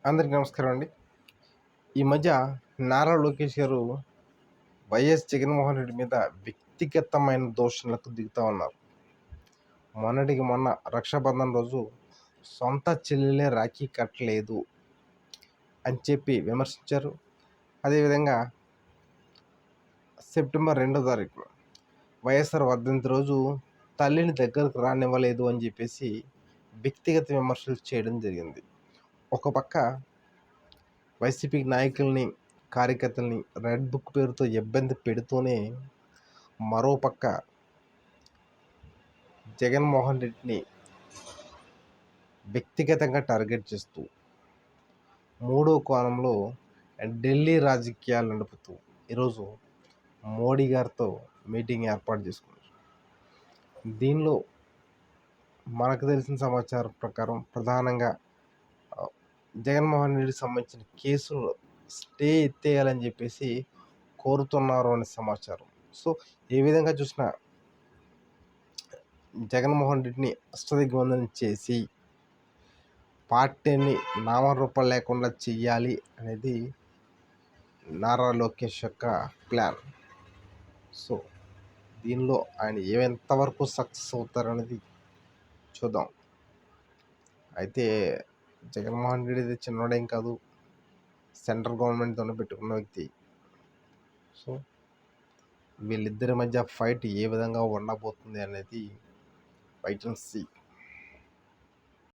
అందరికి నమస్కారం అండి. ఈ మధ్య నారా లోకేష్ గారు వైఎస్ జగన్మోహన్ రెడ్డి మీద వ్యక్తిగతమైన దూషణలకు దిగుతా ఉన్నారు. మొన్నటికి మొన్న రక్షాబంధన్ రోజు సొంత చెల్లెలే రాఖీ కట్టలేదు అని చెప్పి విమర్శించారు. అదేవిధంగా సెప్టెంబర్ 2వ తారీఖు వైఎస్ఆర్ వర్ధంతి రోజు తల్లిని దగ్గరకు రానివ్వలేదు అని చెప్పేసి వ్యక్తిగత విమర్శలు చేయడం జరిగింది. ఒక పక్క వైసీపీ నాయకుల్ని, కార్యకర్తల్ని రెడ్ బుక్ పేరుతో ఇబ్బంది పెడుతూనే మరోపక్క జగన్మోహన్ రెడ్డిని వ్యక్తిగతంగా టార్గెట్ చేస్తూ మూడో కోణంలో ఢిల్లీ రాజకీయాలు నడుపుతూ ఈరోజు మోడీ గారితో మీటింగ్ ఏర్పాటు చేసుకున్నారు. దీనిలో మనకు తెలిసిన సమాచారం ప్రకారం ప్రధానంగా జగన్మోహన్ రెడ్డికి సంబంధించిన కేసులు స్టే ఎత్తేయాలని చెప్పేసి కోరుతున్నారు అనే సమాచారం. సో ఏ విధంగా చూసినా జగన్మోహన్ రెడ్డిని అష్టదిగ్బంధనం చేసి పార్టీని నామరూపం లేకుండా చెయ్యాలి అనేది నారా లోకేష్ యొక్క ప్లాన్. సో దీనిలో ఆయన ఎంతవరకు సక్సెస్ అవుతారనేది చూద్దాం. అయితే జగన్మోహన్ రెడ్డి ఇది చిన్నోడేం కాదు, సెంట్రల్ గవర్నమెంట్తోనే పెట్టుకున్న వ్యక్తి. సో వీళ్ళిద్దరి మధ్య ఫైట్ ఏ విధంగా ఉండబోతుంది అనేది వెయిట్ అండ్ సీ.